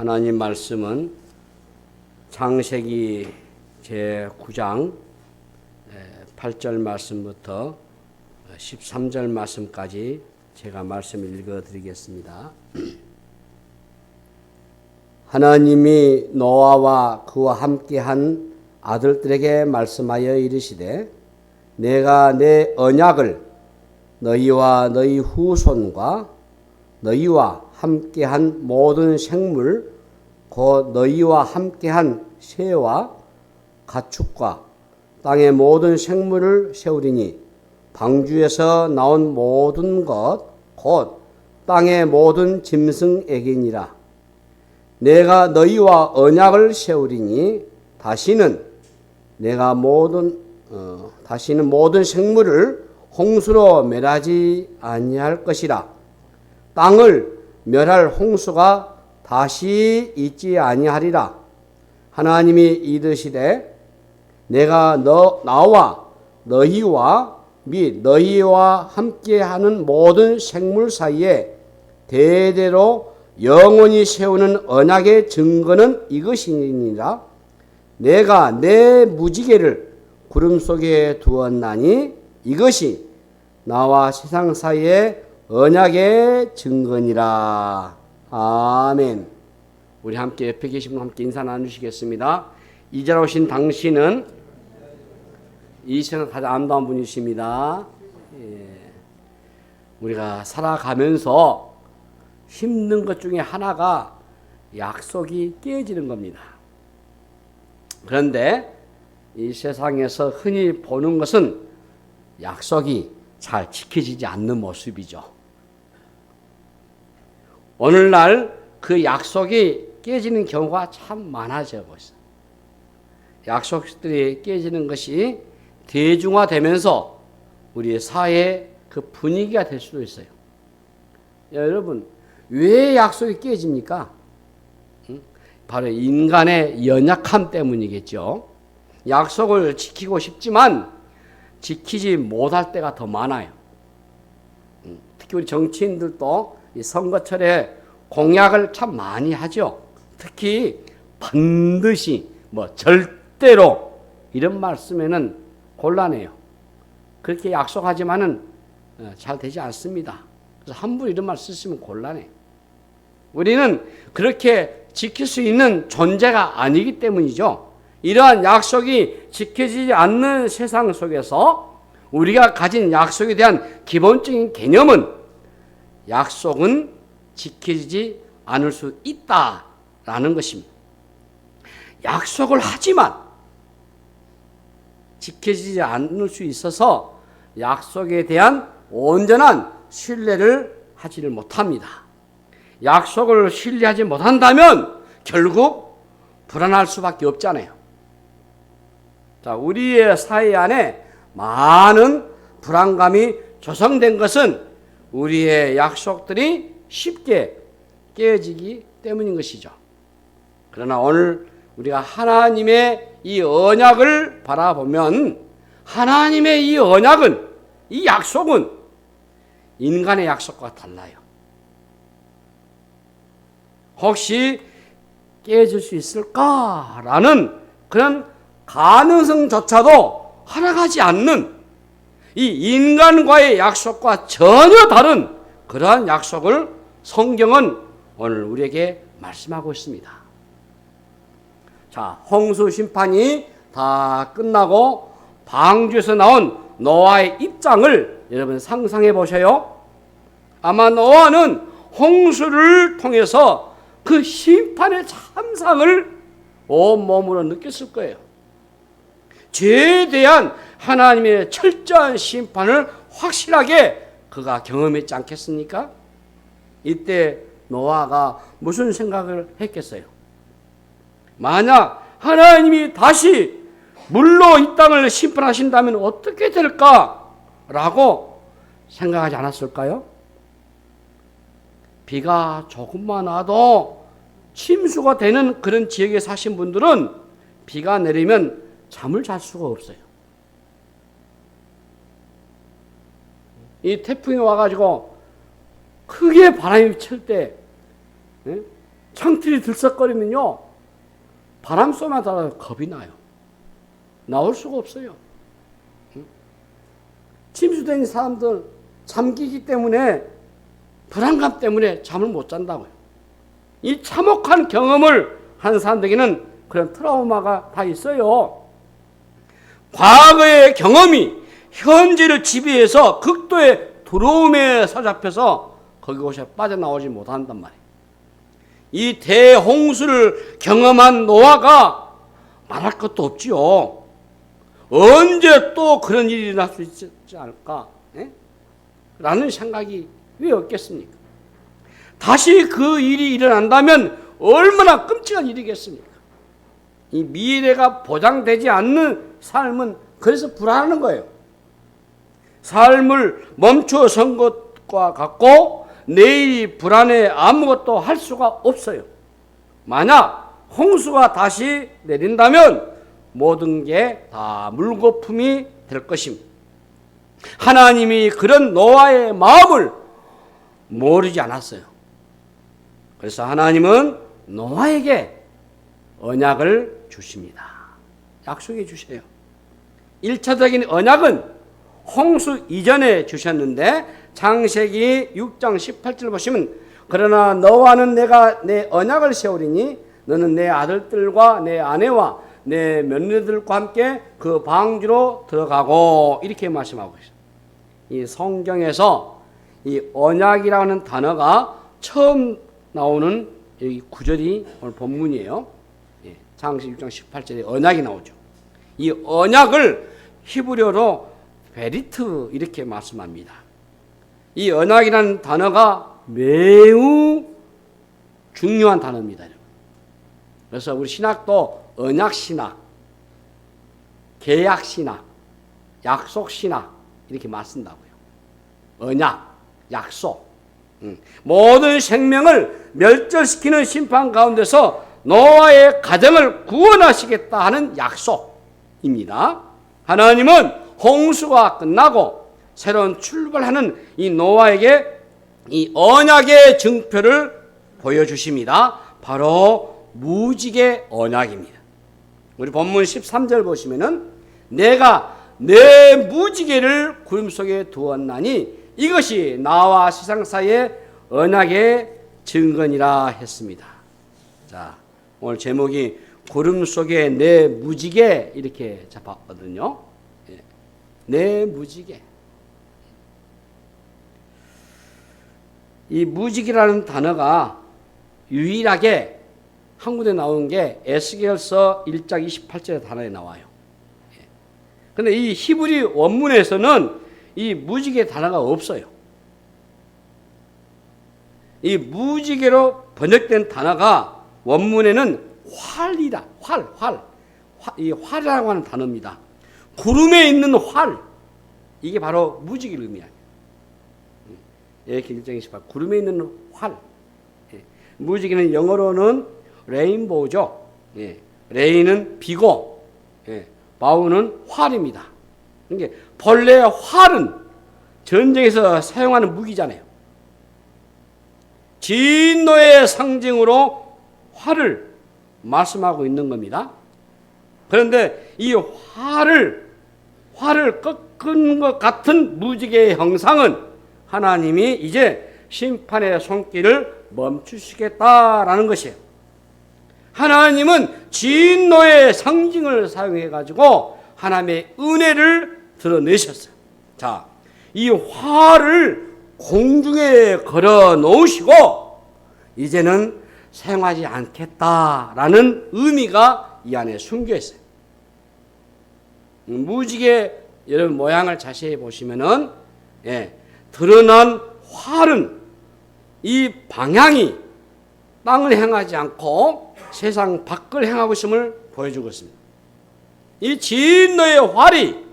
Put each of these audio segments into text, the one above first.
하나님 말씀은 창세기 제9장 8절 말씀부터 13절 말씀까지 제가 말씀을 읽어드리겠습니다. 하나님이 노아와 그와 함께한 아들들에게 말씀하여 이르시되 내가 내 언약을 너희와 너희 후손과 너희와 함께한 모든 생물 곧 너희와 함께한 새와 가축과 땅의 모든 생물을 세우리니 방주에서 나온 모든 것 곧 땅의 모든 짐승에게니라. 내가 너희와 언약을 세우리니 다시는 모든 생물을 홍수로 멸하지 아니할 것이라. 땅을 멸할 홍수가 다시 있지 아니하리라. 하나님이 이르시되 내가 나와 너희와 및 너희와 함께하는 모든 생물 사이에 대대로 영원히 세우는 언약의 증거는 이것이니라. 내가 내 무지개를 구름 속에 두었나니 이것이 나와 세상 사이에 언약의 증거니라. 아멘. 우리 함께 옆에 계신 분 함께 인사 나누시겠습니다. 이제 오신 당신은 이 세상 가장 아름다운 분이십니다. 우리가 살아가면서 힘든 것 중에 하나가 약속이 깨지는 겁니다. 그런데 이 세상에서 흔히 보는 것은 약속이 잘 지켜지지 않는 모습이죠. 오늘날 그 약속이 깨지는 경우가 참 많아지고 있어요. 약속들이 깨지는 것이 대중화되면서 우리의 사회의 그 분위기가 될 수도 있어요. 여러분, 왜 약속이 깨집니까? 바로 인간의 연약함 때문이겠죠. 약속을 지키고 싶지만 지키지 못할 때가 더 많아요. 특히 우리 정치인들도 이 선거철에 공약을 참 많이 하죠. 특히 반드시 절대로 이런 말 쓰면은 곤란해요. 그렇게 약속하지만은 잘 되지 않습니다. 그래서 함부로 이런 말 쓰시면 곤란해. 우리는 그렇게 지킬 수 있는 존재가 아니기 때문이죠. 이러한 약속이 지켜지지 않는 세상 속에서 우리가 가진 약속에 대한 기본적인 개념은 약속은 지켜지지 않을 수 있다라는 것입니다. 약속을 하지만 지켜지지 않을 수 있어서 약속에 대한 온전한 신뢰를 하지를 못합니다. 약속을 신뢰하지 못한다면 결국 불안할 수밖에 없잖아요. 자, 우리의 사회 안에 많은 불안감이 조성된 것은 우리의 약속들이 쉽게 깨지기 때문인 것이죠. 그러나 오늘 우리가 하나님의 이 언약을 바라보면 하나님의 이 언약은, 이 약속은 인간의 약속과 달라요. 혹시 깨질 수 있을까라는 그런 가능성조차도 허락하지 않는 이 인간과의 약속과 전혀 다른 그러한 약속을 성경은 오늘 우리에게 말씀하고 있습니다. 자, 홍수 심판이 다 끝나고 방주에서 나온 노아의 입장을 여러분 상상해 보세요. 아마 노아는 홍수를 통해서 그 심판의 참상을 온몸으로 느꼈을 거예요. 죄에 대한 하나님의 철저한 심판을 확실하게 그가 경험했지 않겠습니까? 이때 노아가 무슨 생각을 했겠어요? 만약 하나님이 다시 물로 이 땅을 심판하신다면 어떻게 될까라고 생각하지 않았을까요? 비가 조금만 와도 침수가 되는 그런 지역에 사신 분들은 비가 내리면 잠을 잘 수가 없어요. 이 태풍이 와가지고 크게 바람이 칠 때 창틀이 들썩거리면요, 바람 쏘면 다 겁이 나요. 나올 수가 없어요. 침수된 사람들 잠기기 때문에, 불안감 때문에 잠을 못 잔다고요. 이 참혹한 경험을 한 사람들에게는 그런 트라우마가 다 있어요. 과거의 경험이 현재를 지배해서 극도의 두려움에 사로잡혀서 거기곳에 빠져나오지 못한단 말이에요. 이 대홍수를 경험한 노아가 말할 것도 없지요. 언제 또 그런 일이 일어날 수 있지 않을까? 라는 생각이 왜 없겠습니까? 다시 그 일이 일어난다면 얼마나 끔찍한 일이겠습니까? 이 미래가 보장되지 않는 삶은 그래서 불안한 거예요. 삶을 멈춰 선 것과 같고 내일이 불안해 아무것도 할 수가 없어요. 만약 홍수가 다시 내린다면 모든 게 다 물거품이 될 것입니다. 하나님이 그런 노아의 마음을 모르지 않았어요. 그래서 하나님은 노아에게 언약을 주십니다. 약속해 주세요. 1차적인 언약은 홍수 이전에 주셨는데, 창세기 6장 18절 보시면, 그러나 너와는 내가 내 언약을 세우리니 너는 내 아들들과 내 아내와 내 며느리들과 함께 그 방주로 들어가고, 이렇게 말씀하고 있어요. 이 성경에서 이 언약이라는 단어가 처음 나오는 이 구절이 오늘 본문이에요. 창세기 6장 18절에 언약이 나오죠. 이 언약을 히브리어로 베리트 이렇게 말씀합니다. 이 언약이라는 단어가 매우 중요한 단어입니다. 그래서 우리 신학도 언약신학, 계약신학, 약속신학 이렇게 맞쓴다고요. 언약, 약속. 모든 생명을 멸절시키는 심판 가운데서 노아의 가정을 구원하시겠다 하는 약속입니다. 하나님은 홍수가 끝나고 새로운 출발하는 이 노아에게 이 언약의 증표를 보여주십니다. 바로 무지개 언약입니다. 우리 본문 13절 보시면은 내가 내 무지개를 구름 속에 두었나니 이것이 나와 세상 사이의 언약의 증거니라 했습니다. 자, 오늘 제목이 구름 속에 내 무지개 이렇게 잡았거든요. 내 무지개. 이 무지개라는 단어가 유일하게 한 군데 나온 게 에스겔서 1장 28절의 단어에 나와요. 그런데 이 히브리 원문에서는 이 무지개 단어가 없어요. 이 무지개로 번역된 단어가 원문에는 활이라, 이 활이라고 하는 단어입니다. 구름에 있는 활, 이게 바로 무지개를 의미해요. 이렇게 1장 28, 구름에 있는 활. 무지개는 영어로는 레인보우죠. 레인은 비고, 바우는 활입니다. 그러니까 본래 활은 전쟁에서 사용하는 무기잖아요. 진노의 상징으로 활을 말씀하고 있는 겁니다. 그런데 이 활을 꺾은 것 같은 무지개의 형상은 하나님이 이제 심판의 손길을 멈추시겠다라는 것이에요. 하나님은 진노의 상징을 사용해 가지고 하나님의 은혜를 드러내셨어요. 자, 이 활을 공중에 걸어 놓으시고 이제는 사용하지 않겠다라는 의미가 이 안에 숨겨 있어요. 무지개 여러분 모양을 자세히 보시면은 드러난 활은 이 방향이 땅을 향하지 않고 세상 밖을 향하고 있음을 보여주고 있습니다. 이 진노의 활이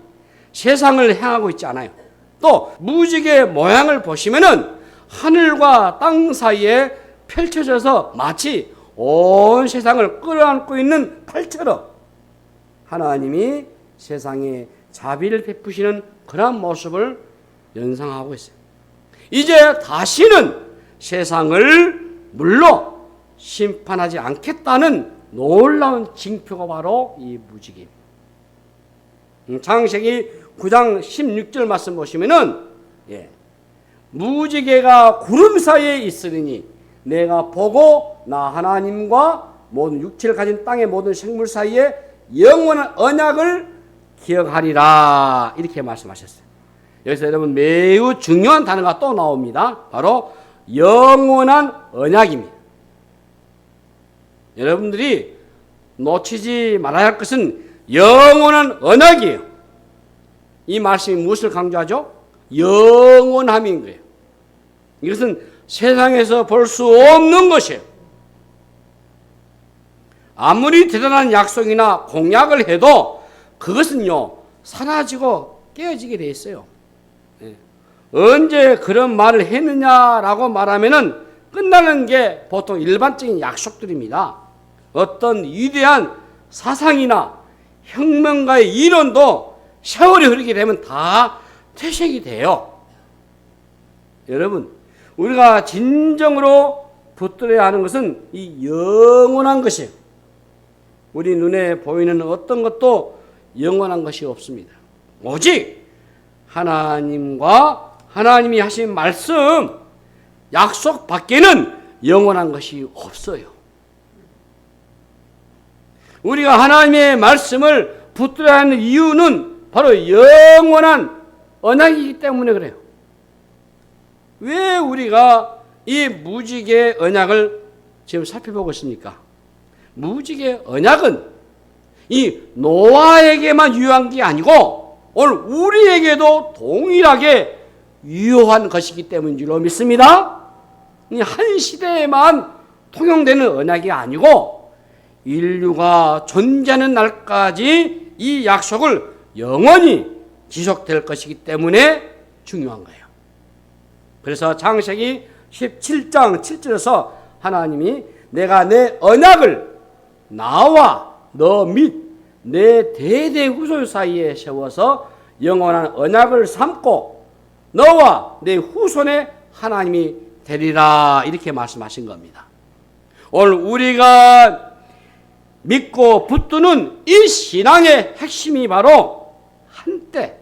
세상을 향하고 있지 않아요. 또 무지개 모양을 보시면은 하늘과 땅 사이에 펼쳐져서 마치 온 세상을 끌어안고 있는 팔처럼 하나님이 세상에 자비를 베푸시는 그런 모습을 연상하고 있어요. 이제 다시는 세상을 물로 심판하지 않겠다는 놀라운 징표가 바로 이 무지개입니다. 창세기 9장 16절 말씀 보시면은 무지개가 구름 사이에 있으리니 내가 보고 나 하나님과 모든 육체를 가진 땅의 모든 생물 사이에 영원한 언약을 기억하리라 이렇게 말씀하셨어요. 여기서 여러분 매우 중요한 단어가 또 나옵니다. 바로 영원한 언약입니다. 여러분들이 놓치지 말아야 할 것은 영원한 언약이에요. 이 말씀이 무엇을 강조하죠? 영원함인 거예요. 이것은 세상에서 볼 수 없는 것이에요. 아무리 대단한 약속이나 공약을 해도 그것은요 사라지고 깨어지게 돼 있어요. 언제 그런 말을 했느냐라고 말하면은 끝나는 게 보통 일반적인 약속들입니다. 어떤 위대한 사상이나 혁명가의 이론도 세월이 흐르게 되면 다 퇴색이 돼요. 여러분, 우리가 진정으로 붙들어야 하는 것은 이 영원한 것이에요. 우리 눈에 보이는 어떤 것도 영원한 것이 없습니다. 오직 하나님과 하나님이 하신 말씀, 약속 밖에는 영원한 것이 없어요. 우리가 하나님의 말씀을 붙들어야 하는 이유는 바로 영원한 언약이기 때문에 그래요. 왜 우리가 이 무지개 언약을 지금 살펴보고 있습니까? 무지개 언약은 이 노아에게만 유효한 게 아니고 오늘 우리에게도 동일하게 유효한 것이기 때문인 줄로 믿습니다. 한 시대에만 통용되는 언약이 아니고 인류가 존재하는 날까지 이 약속을 영원히 지속될 것이기 때문에 중요한 거예요. 그래서 창세기 17장 7절에서 하나님이 내가 내 언약을 나와 너 및 내 대대 후손 사이에 세워서 영원한 언약을 삼고 너와 내 후손의 하나님이 되리라 이렇게 말씀하신 겁니다. 오늘 우리가 믿고 붙드는 이 신앙의 핵심이 바로 한때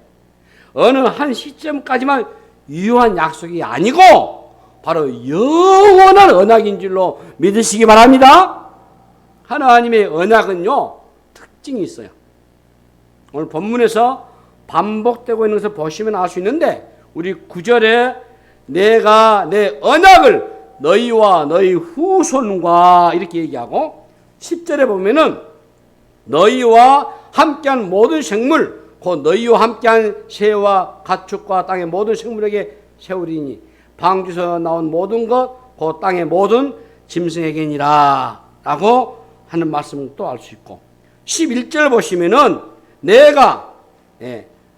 어느 한 시점까지만 유효한 약속이 아니고 바로 영원한 언약인 줄로 믿으시기 바랍니다. 하나님의 언약은요 특징이 있어요. 오늘 본문에서 반복되고 있는 것을 보시면 알 수 있는데 우리 9절에 내가 내 언약을 너희와 너희 후손과 이렇게 얘기하고 10절에 보면은 너희와 함께한 모든 생물 곧 너희와 함께한 새와 가축과 땅의 모든 생물에게 세우리니 방주에서 나온 모든 것 곧 땅의 모든 짐승에게니라 라고 하는 말씀을 또 알 수 있고 11절 보시면은 내가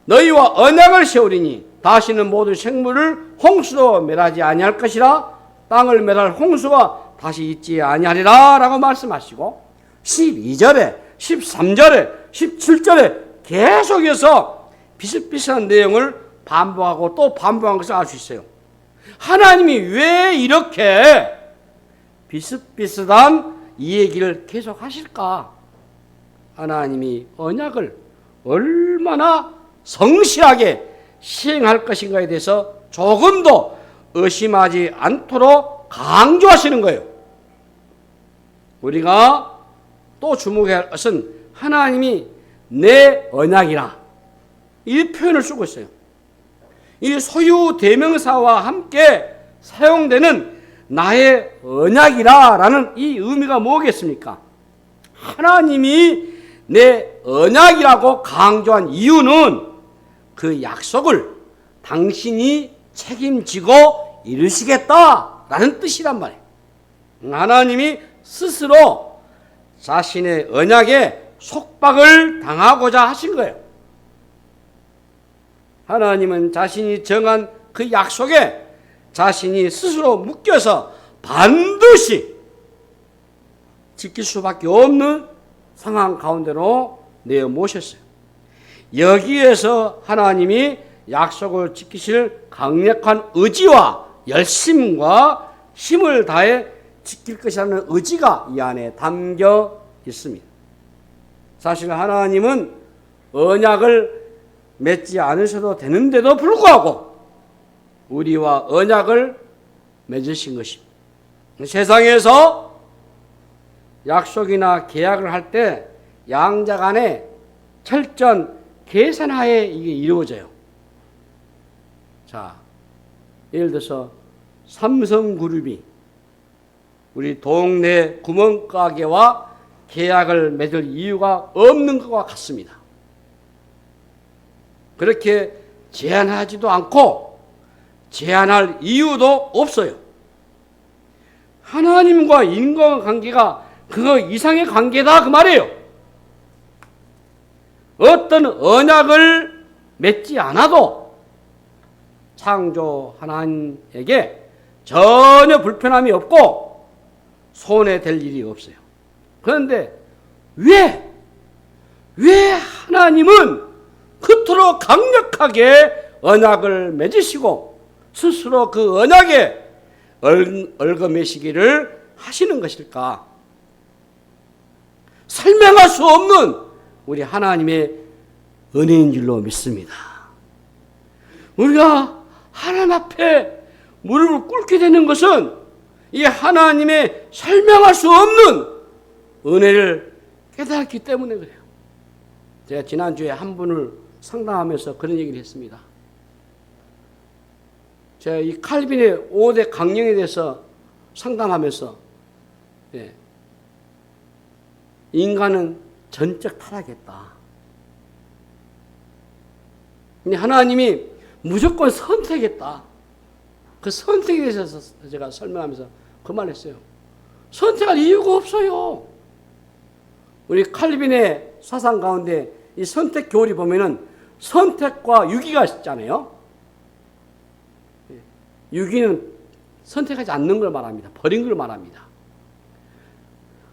너희와 언약을 세우리니 다시는 모든 생물을 홍수로 멸하지 아니할 것이라 땅을 멸할 홍수가 다시 있지 아니하리라 라고 말씀하시고 12절에 13절에 17절에 계속해서 비슷비슷한 내용을 반복하고 또 반복한 것을 알 수 있어요. 하나님이 왜 이렇게 비슷비슷한 이 얘기를 계속 하실까? 하나님이 언약을 얼마나 성실하게 시행할 것인가에 대해서 조금도 의심하지 않도록 강조하시는 거예요. 우리가 또 주목해야 할 것은 하나님이 내 언약이라 이 표현을 쓰고 있어요. 이 소유 대명사와 함께 사용되는 나의 언약이라 라는 이 의미가 뭐겠습니까? 하나님이 내 언약이라고 강조한 이유는 그 약속을 당신이 책임지고 이루시겠다라는 뜻이란 말이에요. 하나님이 스스로 자신의 언약에 속박을 당하고자 하신 거예요. 하나님은 자신이 정한 그 약속에 자신이 스스로 묶여서 반드시 지킬 수밖에 없는 상황 가운데로 내어 모셨어요. 여기에서 하나님이 약속을 지키실 강력한 의지와 열심과 힘을 다해 지킬 것이라는 의지가 이 안에 담겨 있습니다. 사실 하나님은 언약을 맺지 않으셔도 되는데도 불구하고 우리와 언약을 맺으신 것입니다. 세상에서 약속이나 계약을 할 때 양자 간에 철저한 계산하에 이게 이루어져요. 자, 예를 들어서 삼성그룹이 우리 동네 구멍가게와 계약을 맺을 이유가 없는 것과 같습니다. 그렇게 제한하지도 않고 제한할 이유도 없어요. 하나님과 인간관계가 그거 이상의 관계다 그 말이에요. 어떤 언약을 맺지 않아도 창조 하나님에게 전혀 불편함이 없고 손해될 일이 없어요. 그런데 왜 하나님은 그토록 강력하게 언약을 맺으시고 스스로 그 언약에 얽어매시기를 하시는 것일까? 설명할 수 없는 우리 하나님의 은혜인 줄로 믿습니다. 우리가 하나님 앞에 무릎을 꿇게 되는 것은 이 하나님의 설명할 수 없는 은혜를 깨달았기 때문에 그래요. 제가 지난주에 한 분을 상담하면서 그런 얘기를 했습니다. 제가 이 칼빈의 5대 강령에 대해서 상담하면서 인간은 전적 타락했다. 근데 하나님이 무조건 선택했다. 그 선택에 대해서 제가 설명하면서 그 말 했어요. 선택할 이유가 없어요. 우리 칼빈의 사상 가운데 이 선택 교리 보면은 선택과 유기가 있잖아요. 유기는 선택하지 않는 걸 말합니다. 버린 걸 말합니다.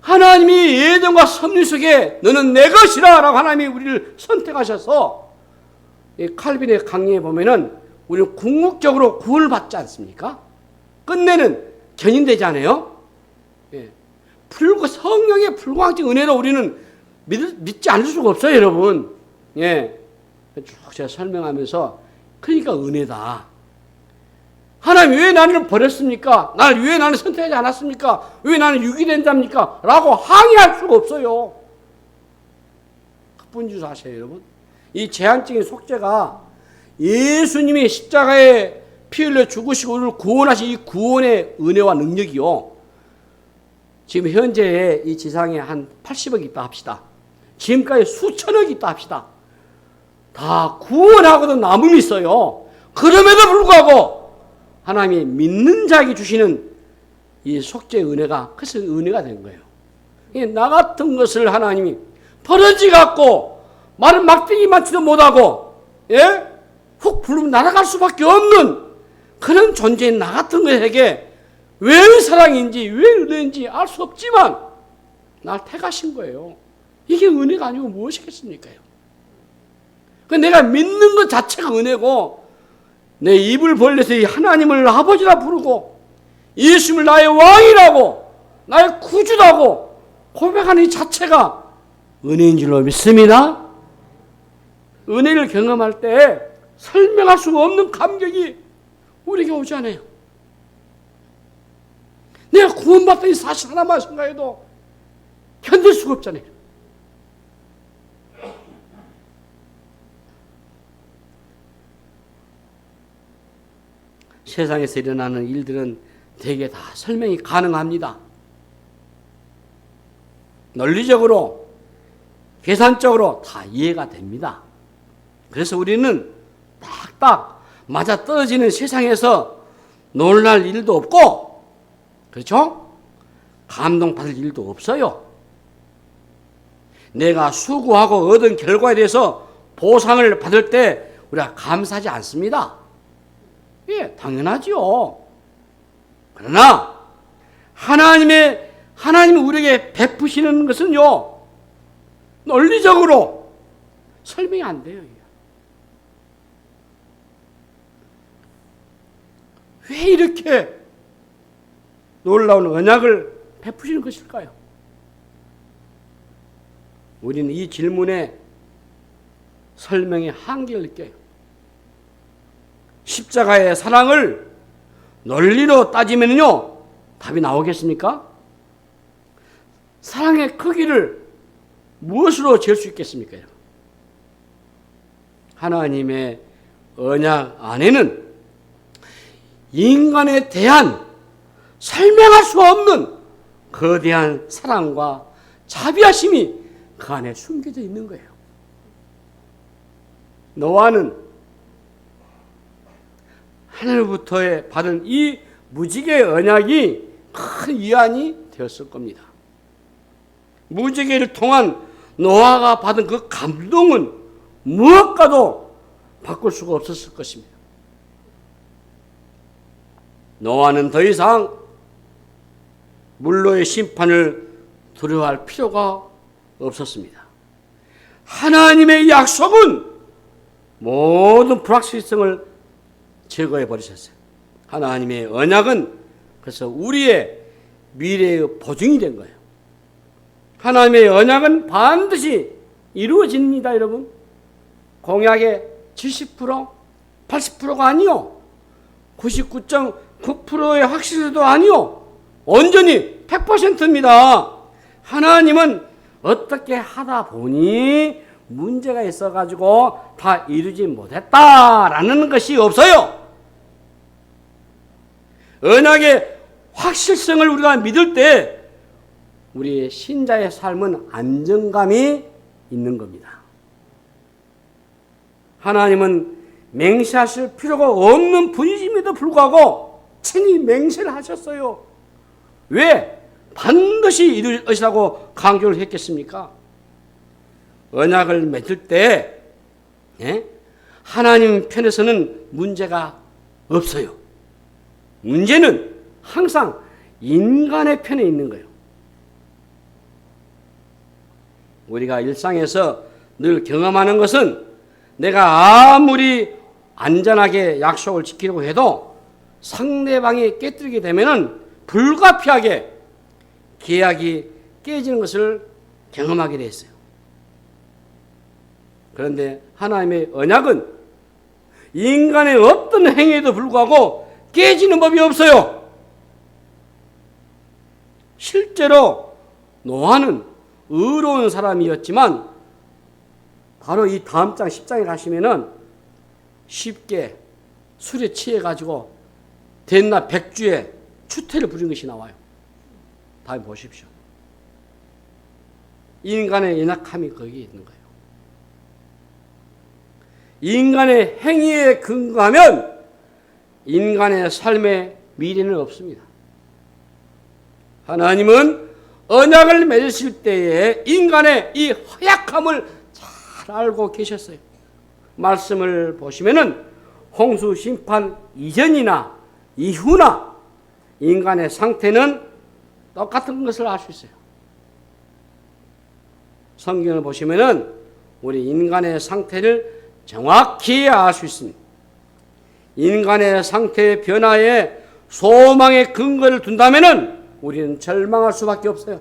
하나님이 예정과 섭리 속에 너는 내 것이라 라고 하나님이 우리를 선택하셔서 이 칼빈의 강의에 보면은 우리는 궁극적으로 구원을 받지 않습니까? 끝내는 견인되잖아요. 성령의 불광적 은혜로 우리는 믿지 않을 수가 없어요, 여러분. 쭉 제가 설명하면서 그러니까 은혜다. 하나님 왜 나를 버렸습니까? 나를 왜 나를 선택하지 않았습니까? 왜 나는 유기된답니까? 라고 항의할 수가 없어요. 그뿐인 줄 아세요, 여러분? 이 제한적인 속죄가 예수님이 십자가에 피 흘려 죽으시고 우리를 구원하신 이 구원의 은혜와 능력이요. 지금 현재 이 지상에 한 80억 있다 합시다. 지금까지 수천억 있다 합시다. 다 구원하고도 남음이 있어요. 그럼에도 불구하고 하나님이 믿는 자에게 주시는 이 속죄의 은혜가 그래서 은혜가 된 거예요. 나 같은 것을 하나님이 버러지 갖고 말은 막대기 많지도 못하고 훅 부르면 날아갈 수밖에 없는 그런 존재인 나 같은 것에게 왜 사랑인지 왜 은혜인지 알 수 없지만 날 택하신 거예요. 이게 은혜가 아니고 무엇이겠습니까? 내가 믿는 것 자체가 은혜고 내 입을 벌려서 이 하나님을 아버지라 부르고 예수님을 나의 왕이라고 나의 구주라고 고백하는 이 자체가 은혜인 줄로 믿습니다. 은혜를 경험할 때 설명할 수가 없는 감격이 우리에게 오지 않아요. 내가 구원받던 이 사실 하나만 생각해도 견딜 수가 없잖아요. 세상에서 일어나는 일들은 대개 다 설명이 가능합니다. 논리적으로, 계산적으로 다 이해가 됩니다. 그래서 우리는 딱딱 맞아떨어지는 세상에서 놀랄 일도 없고, 그렇죠? 감동받을 일도 없어요. 내가 수고하고 얻은 결과에 대해서 보상을 받을 때 우리가 감사하지 않습니다. 당연하지요. 그러나 하나님이 우리에게 베푸시는 것은요, 논리적으로 설명이 안 돼요. 왜 이렇게 놀라운 언약을 베푸시는 것일까요? 우리는 이 질문에 설명의 한계를 느껴요. 십자가의 사랑을 논리로 따지면요, 답이 나오겠습니까? 사랑의 크기를 무엇으로 잴 수 있겠습니까? 하나님의 언약 안에는 인간에 대한 설명할 수 없는 거대한 사랑과 자비하심이 그 안에 숨겨져 있는 거예요. 노아는 하늘로부터 받은 이 무지개의 언약이 큰 위안이 되었을 겁니다. 무지개를 통한 노아가 받은 그 감동은 무엇과도 바꿀 수가 없었을 것입니다. 노아는 더 이상 물로의 심판을 두려워할 필요가 없었습니다. 하나님의 약속은 모든 불확실성을 제거해 버리셨어요. 하나님의 언약은 그래서 우리의 미래의 보증이 된 거예요. 하나님의 언약은 반드시 이루어집니다, 여러분. 공약의 70%, 80%가 아니요. 99.9%의 확실성도 아니요. 온전히 100%입니다. 하나님은 어떻게 하다 보니 문제가 있어가지고 다 이루지 못했다라는 것이 없어요. 언약의 확실성을 우리가 믿을 때 우리 신자의 삶은 안정감이 있는 겁니다. 하나님은 맹세하실 필요가 없는 분이심에도 불구하고 친히 맹세를 하셨어요. 왜? 반드시 이룰 것이라고 강조를 했겠습니까? 언약을 맺을 때 하나님 편에서는 문제가 없어요. 문제는 항상 인간의 편에 있는 거예요. 우리가 일상에서 늘 경험하는 것은 내가 아무리 안전하게 약속을 지키려고 해도 상대방이 깨뜨리게 되면 불가피하게 계약이 깨지는 것을 경험하게 됐어요. 그런데 하나님의 언약은 인간의 어떤 행위에도 불구하고 깨지는 법이 없어요. 실제로 노아는 의로운 사람이었지만 바로 이 다음 장 10장에 가시면은 쉽게 술에 취해가지고 된나 백주에 추태를 부린 것이 나와요. 다음에 보십시오. 인간의 연약함이 거기에 있는 거예요. 인간의 행위에 근거하면 인간의 삶의 미래는 없습니다. 하나님은 언약을 맺으실 때에 인간의 이 허약함을 잘 알고 계셨어요. 말씀을 보시면은 홍수 심판 이전이나 이후나 인간의 상태는 똑같은 것을 알 수 있어요. 성경을 보시면은 우리 인간의 상태를 정확히 알 수 있습니다. 인간의 상태의 변화에 소망의 근거를 둔다면은 우리는 절망할 수밖에 없어요.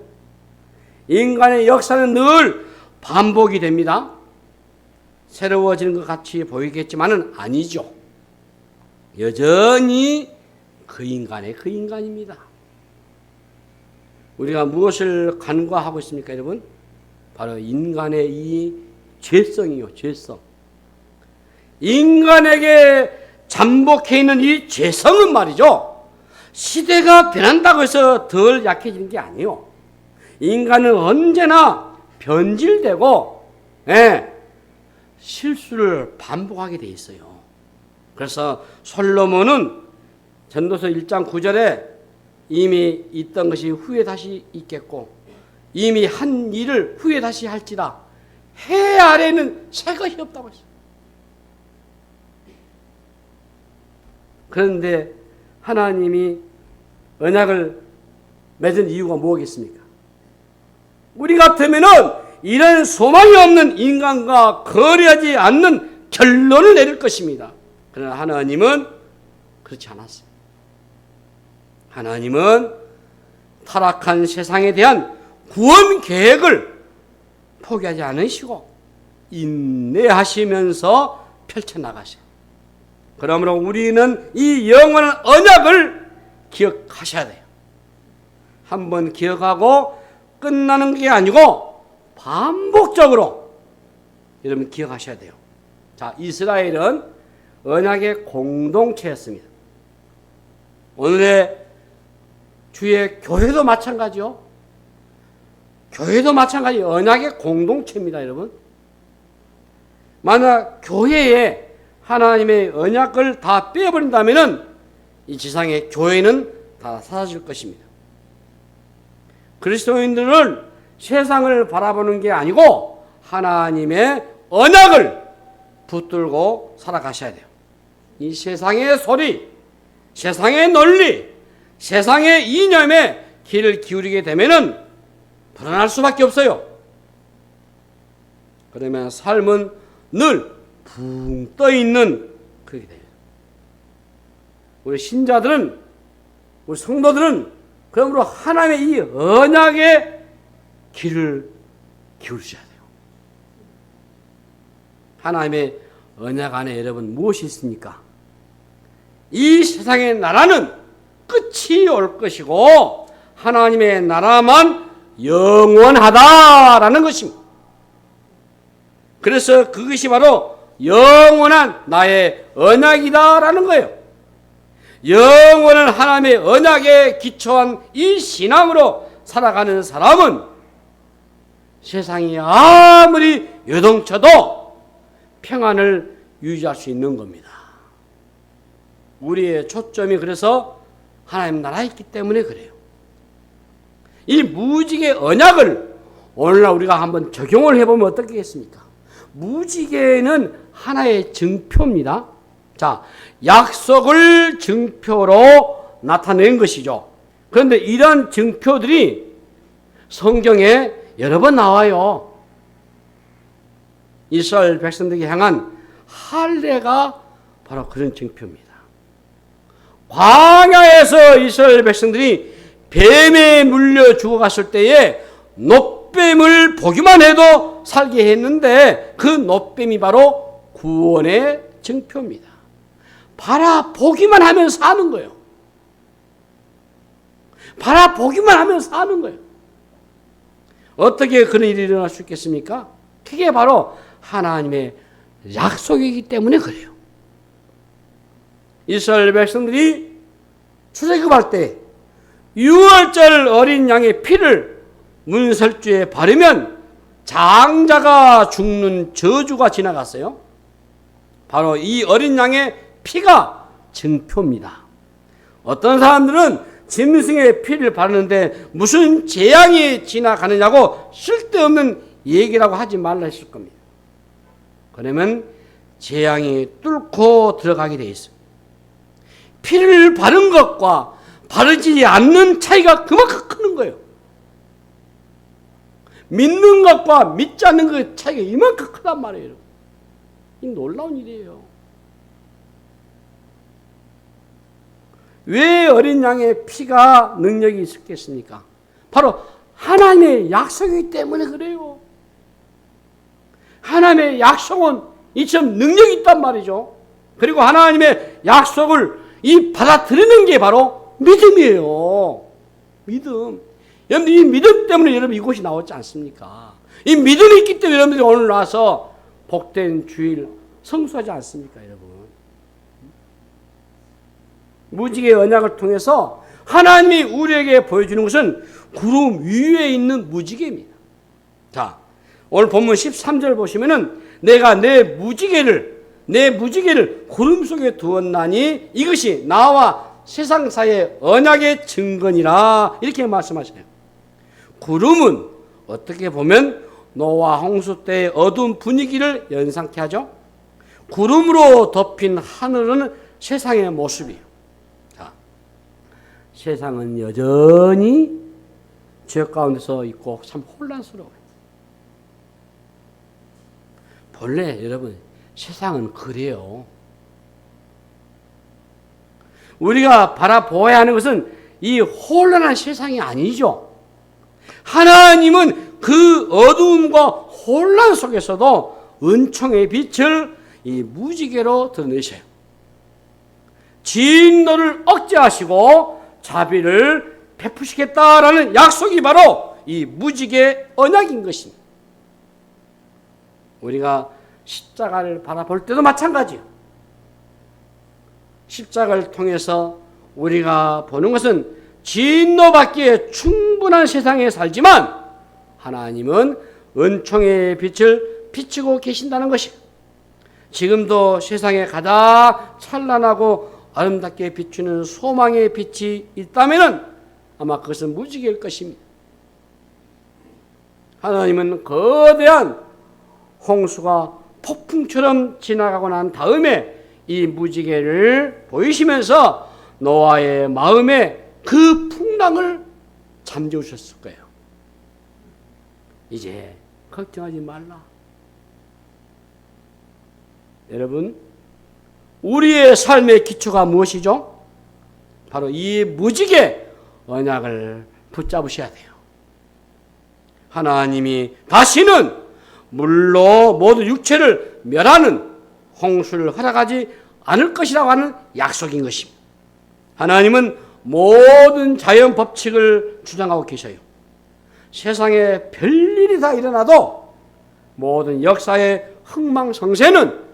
인간의 역사는 늘 반복이 됩니다. 새로워지는 것 같이 보이겠지만은 아니죠. 여전히 그 인간입니다. 우리가 무엇을 간과하고 있습니까, 여러분? 바로 인간의 이 죄성이요, 죄성. 인간에게 잠복해 있는 이 죄성은 말이죠. 시대가 변한다고 해서 덜 약해지는 게 아니에요. 인간은 언제나 변질되고 실수를 반복하게 돼 있어요. 그래서 솔로몬은 전도서 1장 9절에 이미 있던 것이 후에 다시 있겠고 이미 한 일을 후에 다시 할지라 해 아래는 새 것이 없다고 했어요. 그런데 하나님이 언약을 맺은 이유가 뭐겠습니까? 우리 같으면은 이런 소망이 없는 인간과 거래하지 않는 결론을 내릴 것입니다. 그러나 하나님은 그렇지 않았어요. 하나님은 타락한 세상에 대한 구원 계획을 포기하지 않으시고 인내하시면서 펼쳐나가세요. 그러므로 우리는 이 영원한 언약을 기억하셔야 돼요. 한번 기억하고 끝나는 게 아니고 반복적으로 여러분 기억하셔야 돼요. 자, 이스라엘은 언약의 공동체였습니다. 오늘의 주의 교회도 마찬가지요. 교회도 마찬가지 언약의 공동체입니다, 여러분. 만약 교회에 하나님의 언약을 다 빼버린다면 이 지상의 교회는 다 사라질 것입니다. 그리스도인들은 세상을 바라보는 게 아니고 하나님의 언약을 붙들고 살아가셔야 돼요. 이 세상의 소리, 세상의 논리, 세상의 이념에 귀를 기울이게 되면은 불안할 수밖에 없어요. 그러면 삶은 늘 붕 떠있는 그렇게 돼요. 우리 신자들은, 우리 성도들은 그러므로 하나님의 이 언약에 귀를 기울이셔야 돼요. 하나님의 언약 안에 여러분 무엇이 있습니까? 이 세상의 나라는 끝이 올 것이고 하나님의 나라만 영원하다라는 것입니다. 그래서 그것이 바로 영원한 나의 언약이다라는 거예요. 영원한 하나님의 언약에 기초한 이 신앙으로 살아가는 사람은 세상이 아무리 요동쳐도 평안을 유지할 수 있는 겁니다. 우리의 초점이 그래서 하나님 나라에 있기 때문에 그래요. 이 무지개 언약을 오늘날 우리가 한번 적용을 해보면 어떻겠습니까? 무지개는 하나의 증표입니다. 자, 약속을 증표로 나타낸 것이죠. 그런데 이런 증표들이 성경에 여러 번 나와요. 이스라엘 백성들에게 향한 할례가 바로 그런 증표입니다. 광야에서 이스라엘 백성들이 뱀에 물려 죽어갔을 때에 놋뱀을 보기만 해도 살게 했는데 그 놋뱀이 바로 구원의 증표입니다. 바라보기만 하면 사는 거예요. 바라보기만 하면 사는 거예요. 어떻게 그런 일이 일어날 수 있겠습니까? 그게 바로 하나님의 약속이기 때문에 그래요. 이스라엘 백성들이 출애굽할 때 6월절 어린 양의 피를 문설주에 바르면 장자가 죽는 저주가 지나갔어요. 바로 이 어린 양의 피가 증표입니다. 어떤 사람들은 짐승의 피를 바르는데 무슨 재앙이 지나가느냐고 쓸데없는 얘기라고 하지 말라 했을 겁니다. 그러면 재앙이 뚫고 들어가게 돼 있어요. 피를 바른 것과 바르지 않는 차이가 그만큼 크는 거예요. 믿는 것과 믿지 않는 것의 차이가 이만큼 크단 말이에요. 이 놀라운 일이에요. 왜 어린 양의 피가 능력이 있었겠습니까? 바로 하나님의 약속이기 때문에 그래요. 하나님의 약속은 이처럼 능력이 있단 말이죠. 그리고 하나님의 약속을 이 받아들이는 게 바로 믿음이에요. 믿음. 여러분 이 믿음 때문에 여러분 이곳이 나왔지 않습니까? 이 믿음이 있기 때문에 여러분들이 오늘 와서 복된 주일 성수하지 않습니까, 여러분? 무지개의 언약을 통해서 하나님이 우리에게 보여주는 것은 구름 위에 있는 무지개입니다. 자, 오늘 본문 13절 보시면은 내가 내 무지개를 구름 속에 두었나니 이것이 나와 세상 사이의 언약의 증거니라 이렇게 말씀하시네요. 구름은 어떻게 보면 노아 홍수 때의 어두운 분위기를 연상케 하죠. 구름으로 덮인 하늘은 세상의 모습이에요. 자, 세상은 여전히 죄 가운데서 있고 참 혼란스러워요. 본래 여러분 세상은 그래요. 우리가 바라보아야 하는 것은 이 혼란한 세상이 아니죠. 하나님은 그 어두움과 혼란 속에서도 은총의 빛을 이 무지개로 드러내셔요. 진노를 억제하시고 자비를 베푸시겠다라는 약속이 바로 이 무지개 언약인 것입니다. 우리가 십자가를 바라볼 때도 마찬가지예요. 십자가를 통해서 우리가 보는 것은 진노받기에 충분한 세상에 살지만 하나님은 은총의 빛을 비추고 계신다는 것이에요. 지금도 세상에 가장 찬란하고 아름답게 비추는 소망의 빛이 있다면 아마 그것은 무지개일 것입니다. 하나님은 거대한 홍수가 폭풍처럼 지나가고 난 다음에 이 무지개를 보이시면서 노아의 마음에 그 풍랑을 잠재우셨을 거예요. 이제 걱정하지 말라. 여러분, 우리의 삶의 기초가 무엇이죠? 바로 이 무지개 언약을 붙잡으셔야 돼요. 하나님이 다시는 물로 모든 육체를 멸하는 홍수를 허락하지 않을 것이라고 하는 약속인 것입니다. 하나님은 모든 자연 법칙을 주장하고 계셔요. 세상에 별일이 다 일어나도 모든 역사의 흥망성쇠는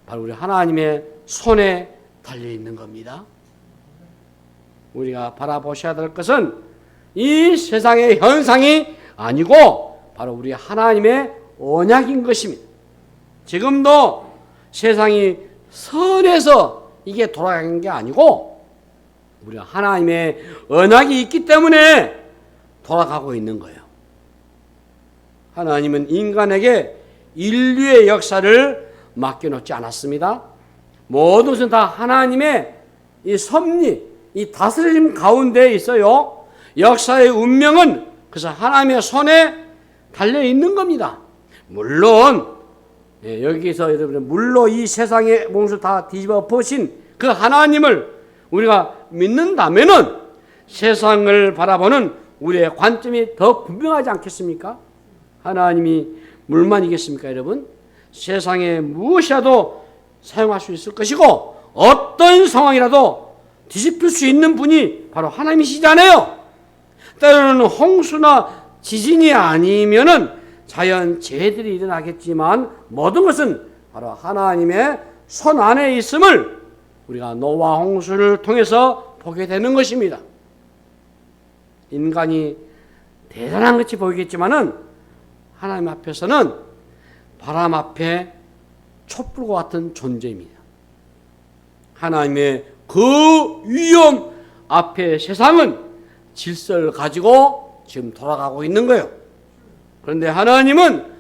바로 우리 하나님의 손에 달려있는 겁니다. 우리가 바라보셔야 될 것은 이 세상의 현상이 아니고 바로 우리 하나님의 언약인 것입니다. 지금도 세상이 선해서 이게 돌아가는 게 아니고 우리 하나님의 언약이 있기 때문에 돌아가고 있는 거예요. 하나님은 인간에게 인류의 역사를 맡겨놓지 않았습니다. 모든 것은 다 하나님의 이 섭리, 이 다스림 가운데 있어요. 역사의 운명은 그래서 하나님의 손에 달려 있는 겁니다. 물론 여기서 여러분 물로 이 세상의 몽수 다 뒤집어 엎으신 그 하나님을 우리가 믿는다면은 세상을 바라보는 우리의 관점이 더 분명하지 않겠습니까? 하나님이 물만이겠습니까, 여러분? 세상에 무엇이라도 사용할 수 있을 것이고 어떤 상황이라도 뒤집힐 수 있는 분이 바로 하나님이시잖아요. 때로는 홍수나 지진이 아니면은 자연 재해들이 일어나겠지만 모든 것은 바로 하나님의 손 안에 있음을 우리가 노아 홍수를 통해서 보게 되는 것입니다. 인간이 대단한 것이 보이겠지만은 하나님 앞에서는 바람 앞에 촛불과 같은 존재입니다. 하나님의 그 위험 앞에 세상은 질서를 가지고 지금 돌아가고 있는 거예요. 그런데 하나님은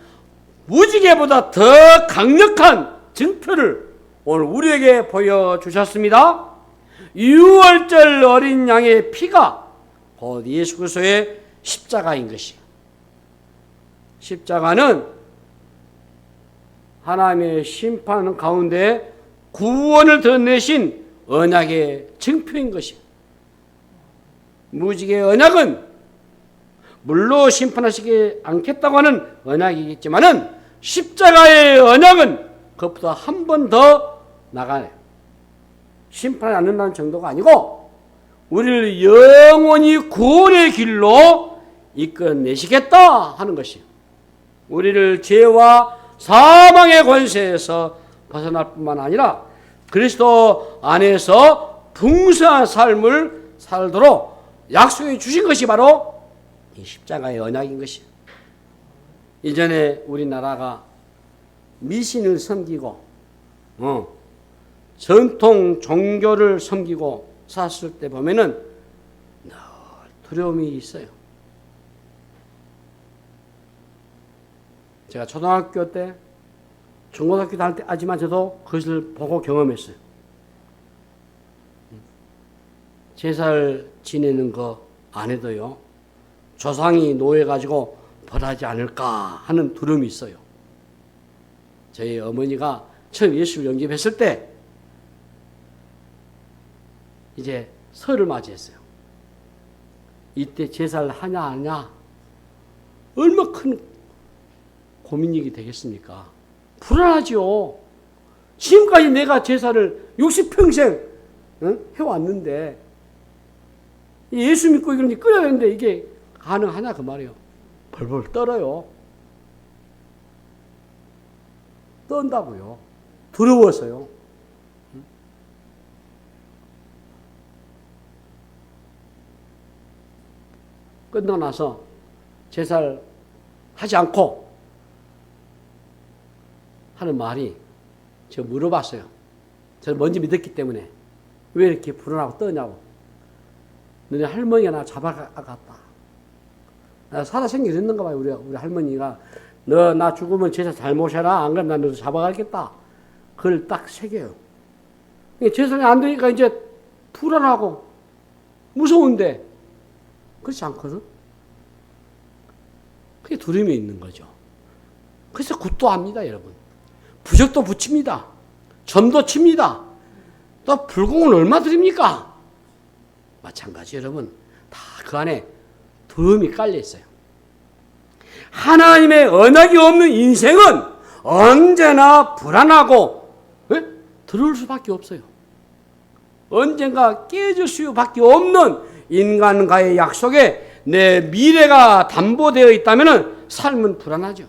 무지개보다 더 강력한 증표를 오늘 우리에게 보여주셨습니다. 6월절 어린 양의 피가 곧 예수 그리스도의 십자가인 것이에요. 십자가는 하나님의 심판 가운데 구원을 드러내신 언약의 증표인 것이에요. 무지개의 언약은 물로 심판하시지 않겠다고 하는 언약이겠지만은 십자가의 언약은 그것보다 한 번 더 나가요. 심판하지 않는다는 정도가 아니고 우리를 영원히 구원의 길로 이끌어내시겠다 하는 것이에요. 우리를 죄와 사망의 권세에서 벗어날 뿐만 아니라 그리스도 안에서 풍성한 삶을 살도록 약속해 주신 것이 바로 이 십자가의 언약인 것이에요. 이전에 우리나라가 미신을 섬기고 전통 종교를 섬기고 살았을 때 보면은 늘 두려움이 있어요. 제가 초등학교 때, 중고등학교 다닐 때 하지만 저도 그것을 보고 경험했어요. 제사를 지내는 거 안 해도요, 조상이 노예가지고 벌하지 않을까 하는 두려움이 있어요. 저희 어머니가 처음 예수를 영접했을 때 이제 설을 맞이했어요. 이때 제사를 하냐 안 하냐 얼마나 큰 고민이 되겠습니까? 불안하죠. 지금까지 내가 제사를 60평생 해왔는데 예수 믿고 이런지 끓여야 되는데 이게 가능하냐 그 말이에요. 벌벌 떨어요. 떤다고요. 두려워서요. 끝나고 나서 제사를 하지 않고 하는 말이 제가 물어봤어요. 저는 먼저 믿었기 때문에 왜 이렇게 불안하고 떠냐고. 너네 할머니가 나 잡아갔다. 나 살아생겨 있는가 봐요. 우리 할머니가 너 나 죽으면 제사 잘못해라. 안 그러면 나 너도 잡아가겠다. 그걸 딱 새겨요. 제사가 안 되니까 이제 불안하고 무서운데 그렇지 않거든. 그게 두려움이 있는 거죠. 그래서 굿도 합니다, 여러분. 부적도 붙입니다. 점도 칩니다. 또 불공은 얼마 드립니까? 마찬가지 여러분. 다 그 안에 두려움이 깔려 있어요. 하나님의 언약이 없는 인생은 언제나 불안하고 두려울 수밖에 없어요. 언젠가 깨질 수밖에 없는 인간과의 약속에 내 미래가 담보되어 있다면 삶은 불안하죠.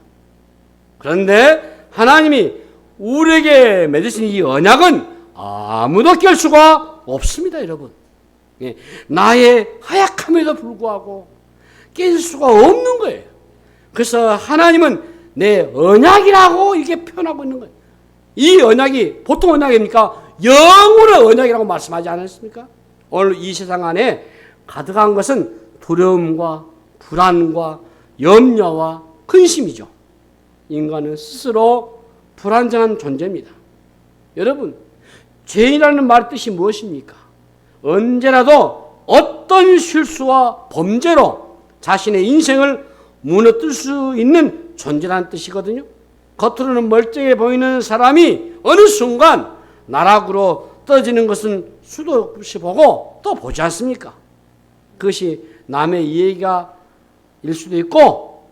그런데 하나님이 우리에게 맺으신 이 언약은 아무도 깰 수가 없습니다, 여러분. 나의 허약함에도 불구하고 깰 수가 없는 거예요. 그래서 하나님은 내 언약이라고 이렇게 표현하고 있는 거예요. 이 언약이 보통 언약입니까? 영원한 언약이라고 말씀하지 않았습니까? 오늘 이 세상 안에 가득한 것은 두려움과 불안과 염려와 근심이죠. 인간은 스스로 불안정한 존재입니다. 여러분, 죄인이라는 말의 뜻이 무엇입니까? 언제라도 어떤 실수와 범죄로 자신의 인생을 무너뜨릴 수 있는 존재라는 뜻이거든요. 겉으로는 멀쩡해 보이는 사람이 어느 순간 나락으로 떨어지는 것은 수도 없이 보고 또 보지 않습니까? 그것이 남의 이야기가 일 수도 있고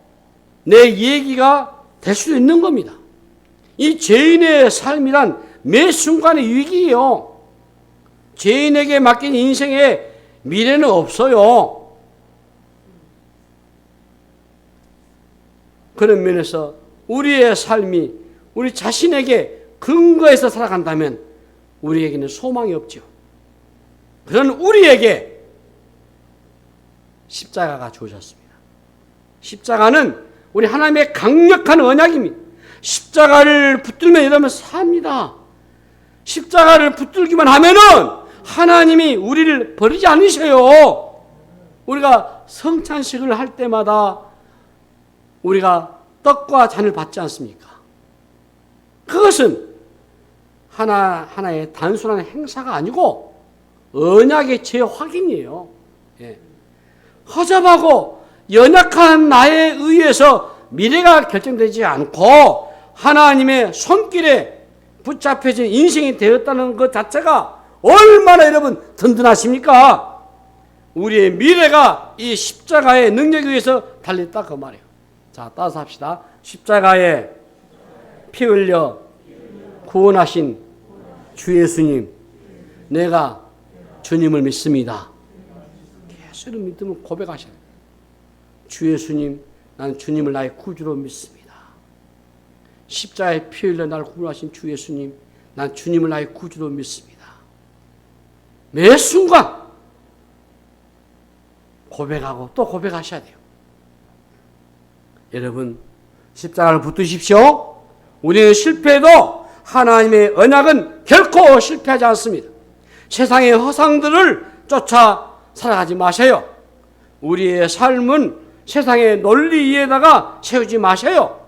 내 이야기가 될 수도 있는 겁니다. 이 죄인의 삶이란 매 순간의 위기예요. 죄인에게 맡긴 인생에 미래는 없어요. 그런 면에서 우리의 삶이 우리 자신에게 근거해서 살아간다면 우리에게는 소망이 없죠. 그런 우리에게 십자가가 주어졌습니다. 십자가는 우리 하나님의 강력한 언약입니다. 십자가를 붙들면 여러분 삽니다. 십자가를 붙들기만 하면은 하나님이 우리를 버리지 않으셔요. 우리가 성찬식을 할 때마다 우리가 떡과 잔을 받지 않습니까? 그것은 하나의 단순한 행사가 아니고 언약의 재확인이에요. 예. 허접하고 연약한 나에 의해서 미래가 결정되지 않고 하나님의 손길에 붙잡혀진 인생이 되었다는 것 자체가 얼마나 여러분 든든하십니까? 우리의 미래가 이 십자가의 능력에 의해서 달렸다 그 말이에요. 자, 따라서 합시다. 십자가에 피 흘려 구원하신 주 예수님, 내가 주님을 믿습니다. 계속 믿음을 고백하셔야 돼요. 주 예수님, 나는 주님을 나의 구주로 믿습니다. 십자가에 피 흘려 나를 구원하신 주 예수님, 난 주님을 나의 구주로 믿습니다. 매 순간 고백하고 또 고백하셔야 돼요. 여러분, 십자가를 붙드십시오. 우리는 실패해도 하나님의 언약은 결코 실패하지 않습니다. 세상의 허상들을 쫓아 살아가지 마세요. 우리의 삶은 세상의 논리 위에다가 세우지 마세요.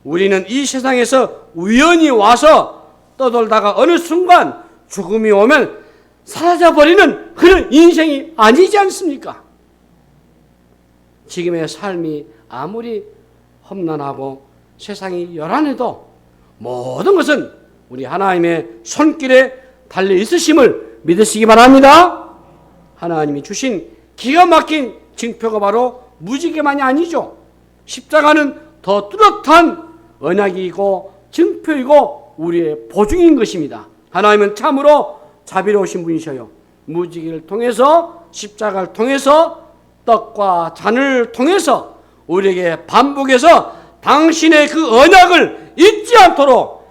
우리는 이 세상에서 우연히 와서 떠돌다가 어느 순간 죽음이 오면 사라져버리는 그런 인생이 아니지 않습니까? 지금의 삶이 아무리 험난하고 세상이 요란해도 모든 것은 우리 하나님의 손길에 달려 있으심을 믿으시기 바랍니다. 하나님이 주신 기가 막힌 징표가 바로 무지개만이 아니죠. 십자가는 더 뚜렷한 언약이고 증표이고 우리의 보증인 것입니다. 하나님은 참으로 자비로우신 분이셔요. 무지개를 통해서, 십자가를 통해서, 떡과 잔을 통해서 우리에게 반복해서 당신의 그 언약을 잊지 않도록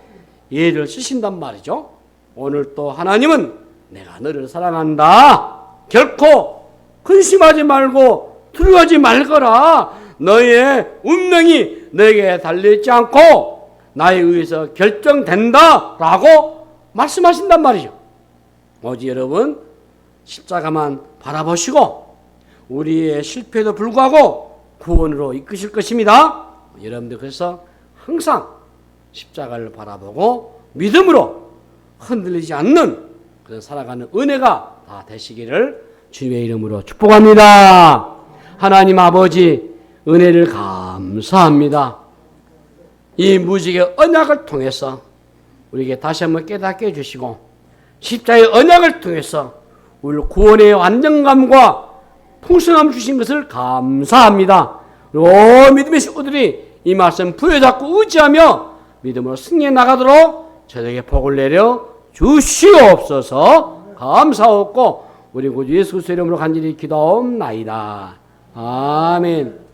예를 쓰신단 말이죠. 오늘 또 하나님은 내가 너를 사랑한다. 결코 근심하지 말고 두려워하지 말거라. 너의 운명이 너에게 달려있지 않고 나에 의해서 결정된다 라고 말씀하신단 말이죠. 오직 여러분 십자가만 바라보시고 우리의 실패에도 불구하고 구원으로 이끄실 것입니다. 여러분들 그래서 항상 십자가를 바라보고 믿음으로 흔들리지 않는 그런 살아가는 은혜가 다 되시기를 주님의 이름으로 축복합니다. 하나님 아버지 은혜를 감사합니다. 이 무지개 언약을 통해서 우리에게 다시 한번 깨닫게 해주시고 십자가의 언약을 통해서 우리 구원의 안정감과 풍성함을 주신 것을 감사합니다. 그리고 믿음의 식구들이 이 말씀 부여잡고 의지하며 믿음으로 승리해 나가도록 저에게 복을 내려 주시옵소서. 감사하옵고 우리 구주 예수 그리스도의 이름으로 간절히 기도하옵나이다. 아멘.